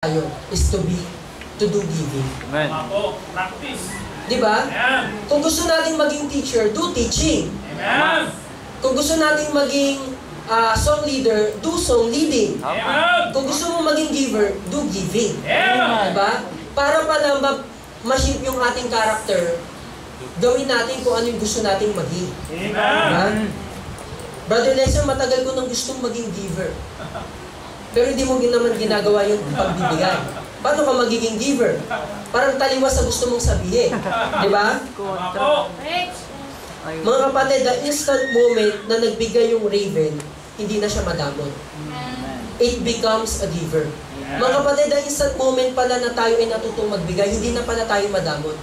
tayo is to do giving. Amen. Practice. Di ba? Amen. Kung gusto nating maging teacher, do teaching. Amen. Kung gusto nating maging song leader, do song leading. Amen. Kung gusto mo maging giver, do giving. Amen. Di ba? Para pala ma-shape yung ating character, gawin natin kung ano yung gusto nating maging. Amen. Brother Lester, matagal ko nang gustong maging giver. Pero hindi mo naman ginagawa yung pagbibigay. Paano ka magiging giver? Parang taliwas sa gusto mong sabihin. Di ba? Mga kapatid, the instant moment na nagbigay yung raven, hindi na siya madamot. It becomes a giver. Mga kapatid, the instant moment pala na tayo ay natutong magbigay, hindi na pala tayo madamot.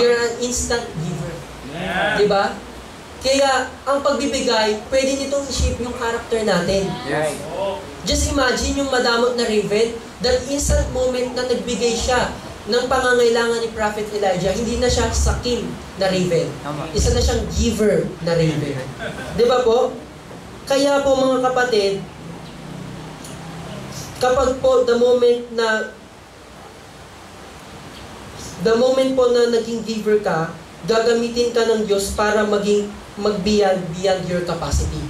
We are an instant giver. Di ba? Kaya, ang pagbibigay, pwede nitong i-shape yung character natin. Yes. Just imagine yung madamot na raven, that instant moment na nagbigay siya ng pangangailangan ni Prophet Elijah, hindi na siya sakim na raven. Isa na siyang giver na raven. Di ba po? Kaya po mga kapatid, kapag po the moment po na naging giver ka, gagamitin ka ng Diyos para mag-beyond your capacity.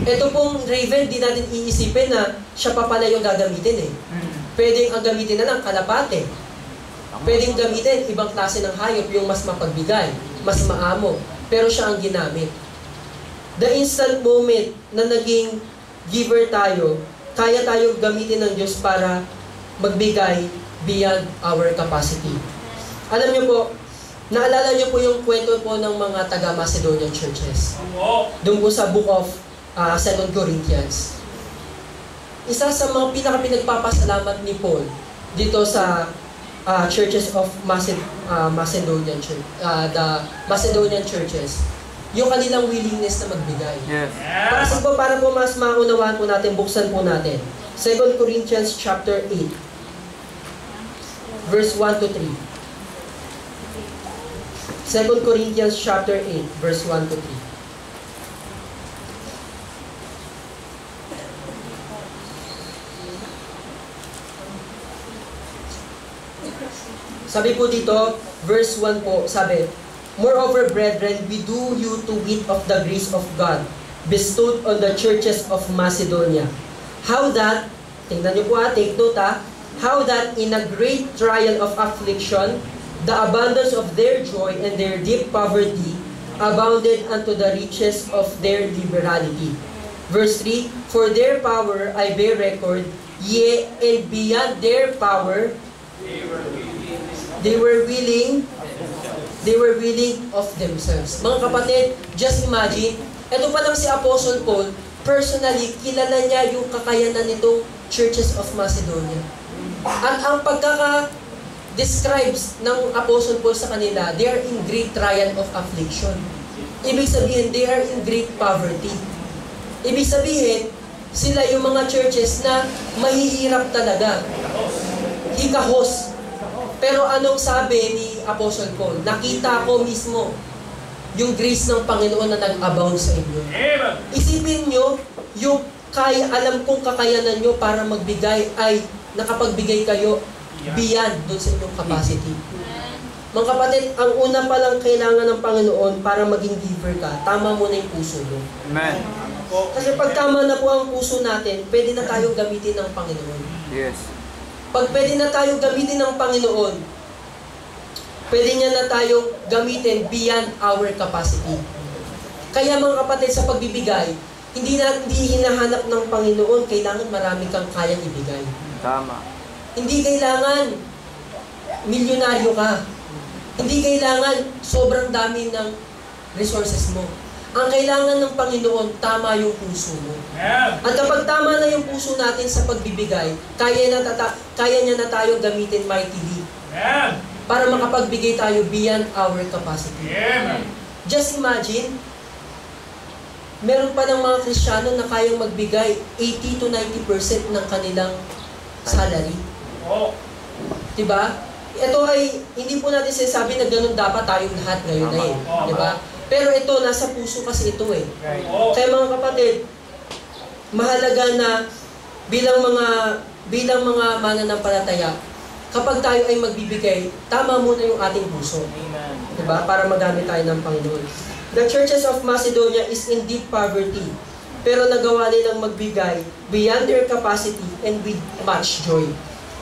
Ito pong raven, di natin iisipin na siya pa pala yung gagamitin eh. Pwedeng ang gamitin na lang kalapate. Pwedeng gamitin ibang klase ng hayop, yung mas mapagbigay, mas maamo. Pero siya ang ginamit. The instant moment na naging giver tayo, kaya tayo gamitin ng Diyos para magbigay beyond our capacity. Alam niyo po, naalala niyo po yung kwento po ng mga taga-Macedonian churches. Doon po sa book of 2 Corinthians. Isa sa mga pinaka-pinagpapasalamat ni Paul dito sa churches of Macedonian church, the Macedonian churches, yung kanilang willingness na magbigay. Yes. Para po mas maunawaan po natin, buksan po natin. 2 Corinthians chapter 8, verse 1 to 3. 2 Corinthians chapter 8, verse 1 to 3. Sabi po dito, verse 1 po, sabi, "Moreover, brethren, we do you to wit of the grace of God bestowed on the churches of Macedonia. How that," tingnan niyo po take note "how that in a great trial of affliction, the abundance of their joy and their deep poverty abounded unto the riches of their liberality." Verse 3, "For their power I bear record, yea, and beyond their power, they were willing of themselves." Mga kapatid, just imagine, ito pa lang si Apostle Paul, personally, kilala niya yung kakayanan nitong churches of Macedonia. At ang pagkaka-describes ng Apostle Paul sa kanila, they are in great trial of affliction. Ibig sabihin, they are in great poverty. Ibig sabihin, sila yung mga churches na mahihirap talaga. Hikahos. Pero anong sabi ni Apostle Paul? Nakita ko mismo yung grace ng Panginoon na nag-abound sa inyo. Isipin nyo, yung alam kong kakayanan nyo para magbigay ay nakapagbigay kayo beyond doon sa inyong capacity. Mga kapatid, ang una palang kailangan ng Panginoon para maging giver ka, tama mo na yung puso mo. Amen. Kasi pag tama na po ang puso natin, pwede na tayong gamitin ng Panginoon. Yes. Pag pwede na tayong gamitin ng Panginoon, pwede niya na tayong gamitin beyond our capacity. Kaya mga kapatid, sa pagbibigay, hindi hinahanap ng Panginoon, kailangan marami kang kayang ibigay. Tama. Hindi kailangan milyonaryo ka. Hindi kailangan sobrang dami ng resources mo. Ang kailangan ng Panginoon, tama yung puso mo. At kapag tama na yung puso natin sa pagbibigay, kaya niya na tayo gamitin mightily. Para makapagbigay tayo beyond our capacity. Just imagine, meron pa ng mga Kristiyano na kayang magbigay 80 to 90% ng kanilang salary. Diba? Ito ay, hindi po natin sinasabi na ganun dapat tayong lahat ngayon na eh. Diba? Pero ito, nasa puso kasi ito eh. Kaya mga kapatid, mahalaga na bilang mga bilang mga mananampalataya, kapag tayo ay magbibigay, tama muna yung ating puso. Amen. Diba? Para magamit tayo ng Panginoon. The churches of Macedonia is in deep poverty, pero nagawa nilang magbigay beyond their capacity and with much joy.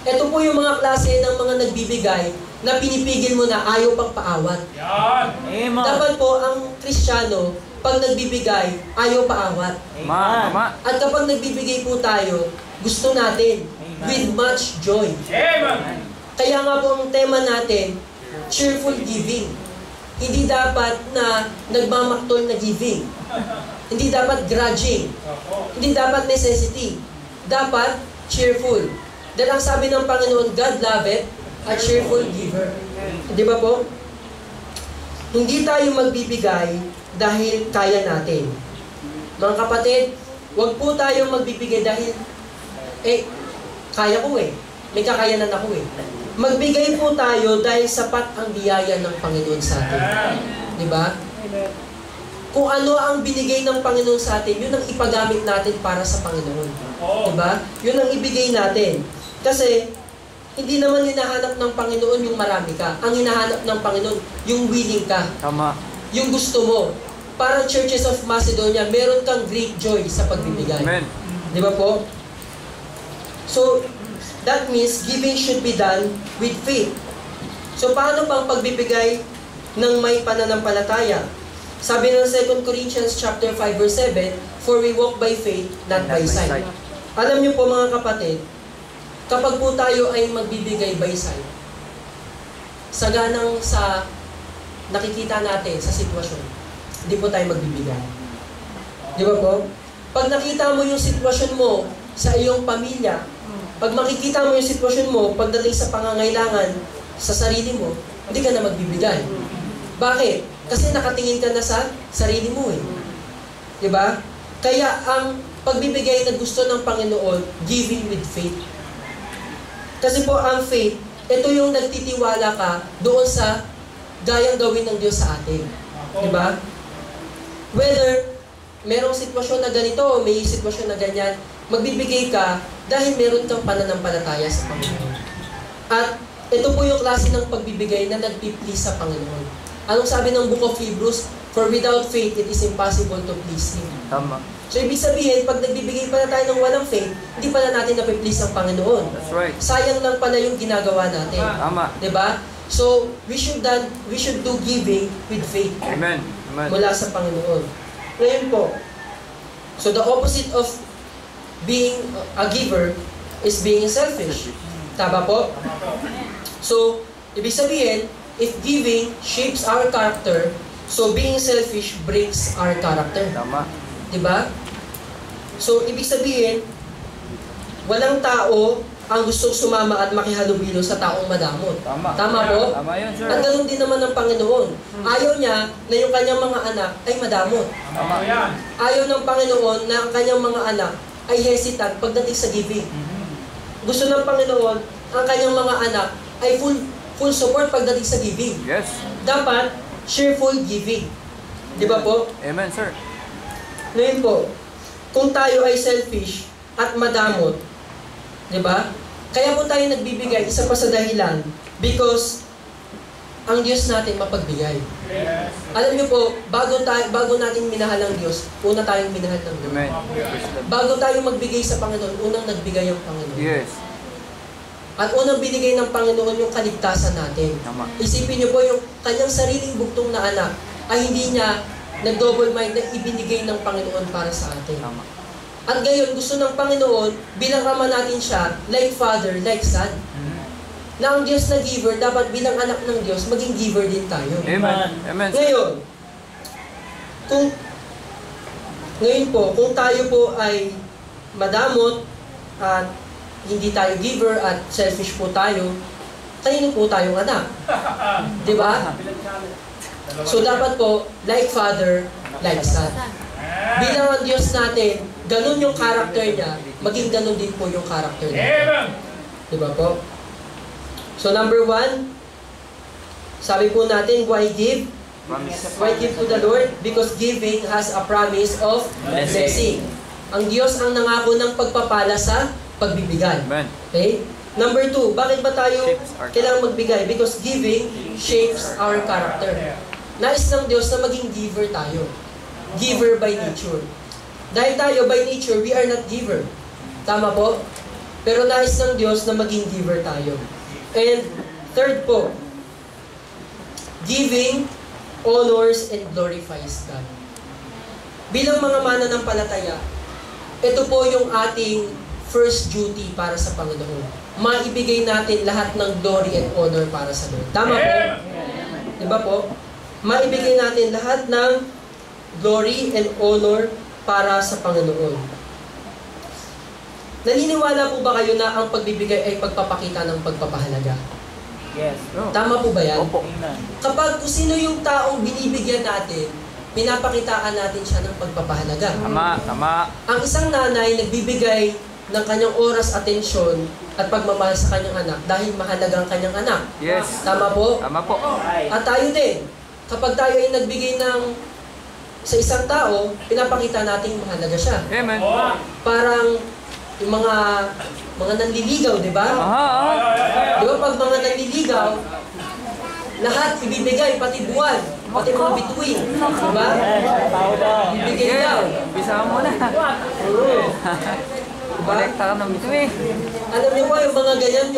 Ito po yung mga klase ng mga nagbibigay na pinipigil mo na ayaw pang paawat. Yan. Amen. Dapat po ang Kristiyano, pag nagbibigay, ayaw paawat. Tama. At kapag nagbibigay po tayo, gusto natin with much joy. Amen. Kaya nga po ang tema natin, cheerful giving. Hindi dapat na nagmamaktol na giving. Hindi dapat grudging. Opo. Hindi dapat necessity. Dapat cheerful. Dahil ang sabi ng Panginoon, God loveth a cheerful giver. Di ba po? Hindi tayo magbibigay dahil kaya natin. Mga kapatid, huwag po tayo magbibigay dahil, kaya ko may kakayanan ako Magbigay po tayo dahil sapat ang biyaya ng Panginoon sa atin. Di ba? Kung ano ang binigay ng Panginoon sa atin, yun ang ipagamit natin para sa Panginoon. Di ba? Yun ang ibigay natin. Kasi, hindi naman hinahanap ng Panginoon yung marami ka. Ang hinahanap ng Panginoon, yung willing ka. Tama. Yung gusto mo. Parang Churches of Macedonia, meron kang great joy sa pagbibigay. Amen. Di ba po? So, that means giving should be done with faith. So, paano pang pagbibigay ng may pananampalataya? Sabi ng 2 Corinthians chapter 5 verse 7, "For we walk by faith, not by sight." Alam niyo po mga kapatid, kapag po tayo ay magbibigay by sight, saganang sa nakikita natin sa sitwasyon, hindi po tayo magbibigay. Di ba po? Pag nakita mo yung sitwasyon mo sa iyong pamilya, pag makikita mo yung sitwasyon mo pagdating sa pangangailangan sa sarili mo, hindi ka na magbibigay. Bakit? Kasi nakatingin ka na sa sarili mo Di ba? Kaya ang pagbibigay na gusto ng Panginoon, giving with faith. Kasi po ang faith, ito yung nagtitiwala ka doon sa gayang gawin ng Diyos sa atin. Di ba? Whether merong sitwasyon na ganito o may sitwasyon na ganyan, magbibigay ka dahil meron kang pananampalataya sa Panginoon. At ito po yung klase ng pagbibigay na nagpiplease sa Panginoon. Anong sabi ng Book of Hebrews? For without faith, it is impossible to please Him. Tama. So, ibig sabihin, pag nagbibigay pala tayo ng walang faith, hindi pala natin napiplease ang Panginoon. That's right. Sayang lang pala yung ginagawa natin. Tama. Diba? So, we should do giving with faith Amen. Amen. mula sa Panginoon. Ngayon po, so the opposite of being a giver is being selfish. Tama po? So, ibig sabihin, if giving shapes our character, so being selfish breaks our character. Tama. Diba? So, ibig sabihin, walang tao ang gustong sumama at makihalubilo sa taong madamot. Tama. Tama po? Tama yun, sir. At ganoon din naman ng Panginoon. Ayaw niya na yung kanyang mga anak ay madamot. Tama yan. Ayaw ng Panginoon na ang kanyang mga anak ay hesitant pagdating sa giving. Gusto ng Panginoon ang kanyang mga anak ay full support pagdating sa giving. Yes. Dapat cheerful giving. Di ba po? Amen, sir. Ngayon po, kung tayo ay selfish at madamot, di ba? Kaya po tayo nagbibigay, isa pa sa dahilan, because ang Diyos natin mapagbigay. Yes. Alam niyo po, bago natin minahal ang Diyos, una tayong minahal ng Diyos. Amen. Bago tayo magbigay sa Panginoon, unang nagbigay ang Panginoon. Yes. At unang binigay ng Panginoon yung kaligtasan natin. Tama. Isipin niyo po, yung kanyang sariling bugtong na anak ay hindi niya nag-double mind na ibinigay ng Panginoon para sa atin. Tama. At gayon, gusto ng Panginoon, bilang ama natin siya, like father, like son. Na ang Diyos na giver, dapat bilang anak ng Diyos, maging giver din tayo. Amen. Amen. Ngayon, kung tayo po ay madamot at hindi tayo giver at selfish po tayo, tayo po tayong anak. Di ba? So dapat po, like father, like son. Bilang ang Diyos natin, ganun yung character niya, maging ganun din po yung character niya. Amen. Di ba po? So number 1, sabi po natin, why give? Promise. Why give to the Lord? Because giving has a promise of blessing. Ang Diyos ang nangako ng pagpapala sa pagbibigay. Amen. Okay? Number 2, bakit ba tayo Shapes our kailangan magbigay? Because giving shapes our character. Nais ng Diyos na maging giver tayo. Giver by nature. Dahil tayo by nature, we are not giver. Tama po? Pero nais ng Diyos na maging giver tayo. And third po, giving honors and glorifies God. Bilang mga mananampalataya, ito po yung ating first duty para sa Panginoon. Maibigay natin lahat ng glory and honor para sa Lord. Tama po? Diba po? Maibigay natin lahat ng glory and honor para sa Panginoon. Naniniwala po ba kayo na ang pagbibigay ay pagpapakita ng pagpapahalaga? Yes. Tama po ba yan? Opo. Kapag kung sino yung taong binibigyan natin, pinapakitaan natin siya ng pagpapahalaga. Tama, tama. Ang isang nanay nagbibigay ng kanyang oras, atensyon, at pagmamahal sa kanyang anak dahil mahalaga ang kanyang anak. Yes. Tama po? Tama po. At tayo din, kapag tayo ay nagbigay sa isang tao, pinapakita natin mahalaga siya. Amen. Parang yung mga nanliligaw, di ba? Aha, aha. Di ba pag mga nanliligaw, lahat ibibigay, pati buwan, pati mga bituin. Di ba? Ibigay daw. Bisa mo na. Diba? Kolekta ka ng bito eh. Alam niyo po yung mga ganyan,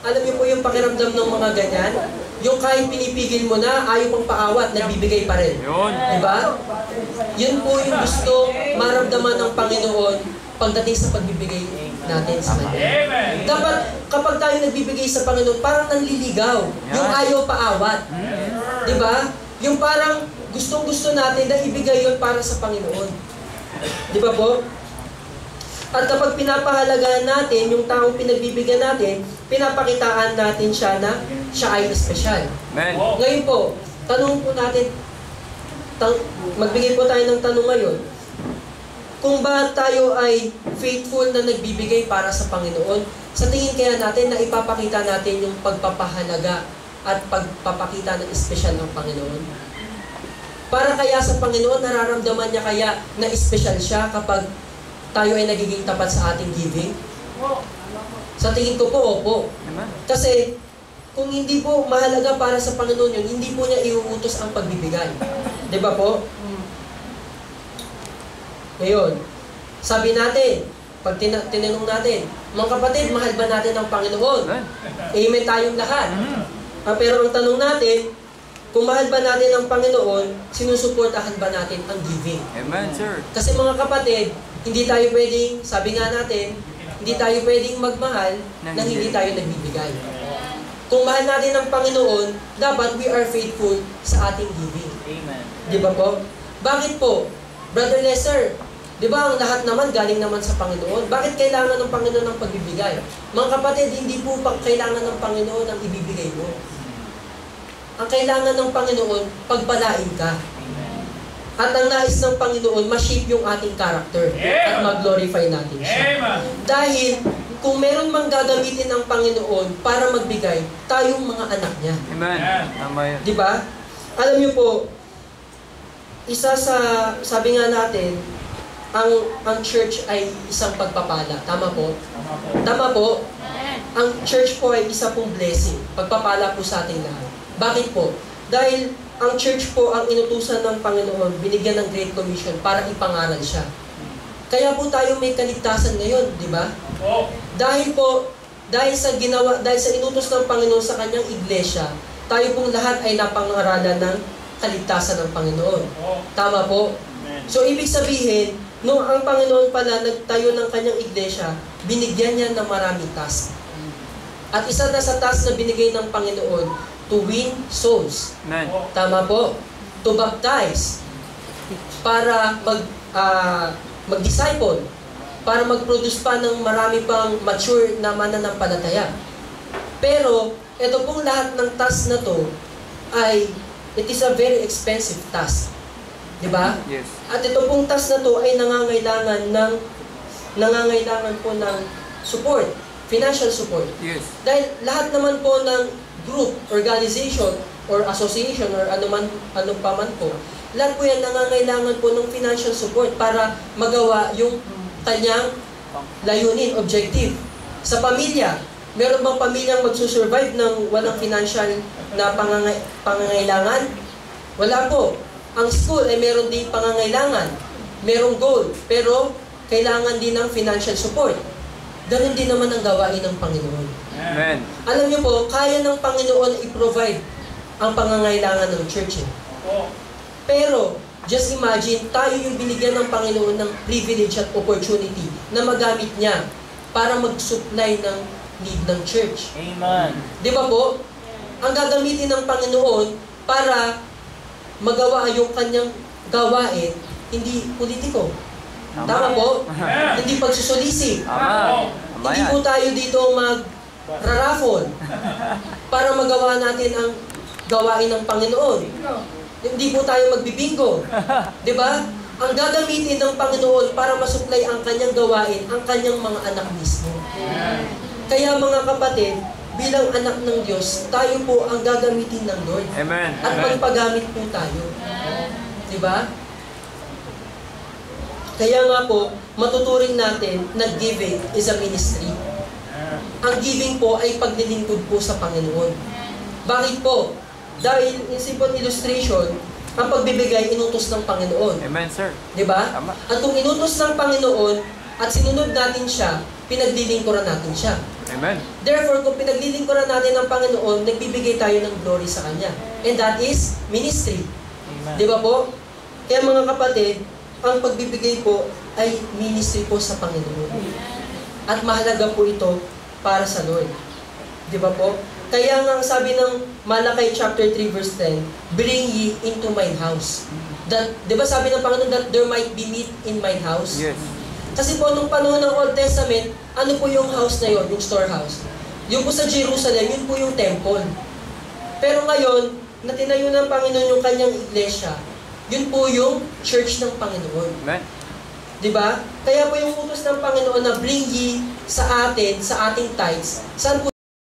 alam niyo po yung pakiramdam ng mga ganyan, yung kahit pinipigil mo na, ayaw pang paawat, nagbibigay pa rin. Yun. Diba? Yun po yung gusto maramdaman ng Panginoon pagdating sa pagbibigay natin sa Kanya. Dapat kapag tayo nagbibigay sa Panginoon, parang nanliligaw. Yung ayaw paawat. Diba? Yung parang gustong-gusto natin na ibigay yun para sa Panginoon. Diba po? At kapag pinapahalagaan natin yung taong pinagbibigyan natin, pinapakitaan natin siya na siya ay espesyal. Amen. Ngayon po, tanong po natin, magbigay po tayo ng tanong ngayon. Kung ba tayo ay faithful na nagbibigay para sa Panginoon, sa tingin kaya natin na ipapakita natin yung pagpapahalaga at pagpapakita ng espesyal ng Panginoon? Para kaya sa Panginoon, nararamdaman niya kaya na espesyal siya kapag tayo ay nagiging tapat sa ating giving? Sa tingin ko po, opo. Amen. Kasi, kung hindi po mahalaga para sa Panginoon yun, hindi po niya iuutos ang pagbibigay. Diba po? Ngayon, sabi natin, pag tinanong natin, mga kapatid, mahal ba natin ang Panginoon? Amen. Amen tayong lahat. Pero ang tanong natin, kung mahal ba natin ang Panginoon, sinusuportahan ba natin ang giving? Amen, sir. Kasi mga kapatid, hindi tayo pwedeng, sabi nga natin, hindi tayo pwedeng magmahal nang hindi tayo nagbibigay. Kung mahal natin ang Panginoon, dapat we are faithful sa ating giving. Amen. Di ba po? Bakit po? Brother Lester, di ba ang lahat naman galing naman sa Panginoon? Bakit kailangan ng Panginoon ng pagbibigay? Mga kapatid, hindi po kailangan ng Panginoon ang ibibigay mo. Ang kailangan ng Panginoon, pagpalain ka. At ang nais ng Panginoon, ma-shape yung ating character at mag-glorify natin siya. Dahil kung meron mang gagamitin ng Panginoon para magbigay, tayong mga anak niya. Amen. Tama yan. Di ba? Alam niyo po, isa sa, sabi nga natin, ang church ay isang pagpapala. Tama po? Tama po? Ang church po ay isa pong blessing. Pagpapala po sa ating lahat. Bakit po? Dahil ang church po ang inutusan ng Panginoon, binigyan ng Great Commission para ipangaral siya. Kaya po tayo may kaligtasan ngayon, di ba? Dahil sa inutos ng Panginoon sa kanyang iglesia, tayo pong lahat ay napangaralan ng kaligtasan ng Panginoon. Tama po? So ibig sabihin, nung ang Panginoon pala nagtayo ng kanyang iglesia, binigyan niya ng maraming task. At isa na sa task na binigay ng Panginoon, to win souls. Amen. Tama po. To baptize. Para mag-disciple. Para mag-produce pa ng marami pang mature na mananampalataya. Pero, ito pong lahat ng task na to ay, it is a very expensive task. Diba? Yes. At ito pong task na to ay nangangailangan po ng support. Financial support. Yes. Dahil lahat naman po ng group, organization, or association, or ano pa man po, lahat po yan nangangailangan po ng financial support para magawa yung kanyang layunin, objective. Sa pamilya, meron bang pamilyang magsusurvive ng walang financial na pangangailangan? Wala po. Ang school ay meron din pangangailangan. Merong goal, pero kailangan din ng financial support. Ganun din naman ang gawain ng Panginoon. Amen. Alam niyo po, kaya ng Panginoon i-provide ang pangangailangan ng church. Pero, just imagine, tayo yung binigyan ng Panginoon ng privilege at opportunity na magamit niya para mag-supply ng need ng church. Amen. Di ba po? Ang gagamitin ng Panginoon para magawa yung kanyang gawain, hindi politiko. Tama po? Hindi pagsusulisi. Tama. Tama Hindi yan. po tayo dito mag-raraffle para magawa natin ang gawain ng Panginoon. Hindi po tayo magbibingo. Di ba? Ang gagamitin ng Panginoon para masupply ang kanyang gawain, ang kanyang mga anak mismo. Kaya mga kapatid, bilang anak ng Diyos, tayo po ang gagamitin ng Lord. Amen. At magpagamit po tayo. Di ba? Kaya nga po, matuturing natin na giving is a ministry. Ang giving po ay paglilingkod po sa Panginoon. Bakit po? Dahil in simple illustration, ang pagbibigay inutos ng Panginoon. Amen, sir. Di ba? Tama. At kung inutos ng Panginoon at sinunod natin siya, pinaglilingkuran natin siya. Amen. Therefore, kung pinaglilingkuran natin ng Panginoon, nagbibigay tayo ng glory sa Kanya. And that is ministry. Amen. Di ba po? Kaya mga kapatid, ang pagbibigay po ay ministry po sa Panginoon. At mahalaga po ito para sa Lord. Di ba po? Kaya nga ang sabi ng Malakay chapter 3 verse 10, bring ye into my house. That, di ba sabi ng Panginoon that there might be meat in my house? Yes. Kasi po nung panahon ng Old Testament, ano po yung house na yon, yung storehouse? Yung po sa Jerusalem, yun po yung temple. Pero ngayon, na tinayo ng Panginoon yung kanyang iglesia, yun po yung church ng Panginoon. Amen. Diba? Kaya po yung utos ng Panginoon na bring ye sa atin, sa ating tithes. Saan po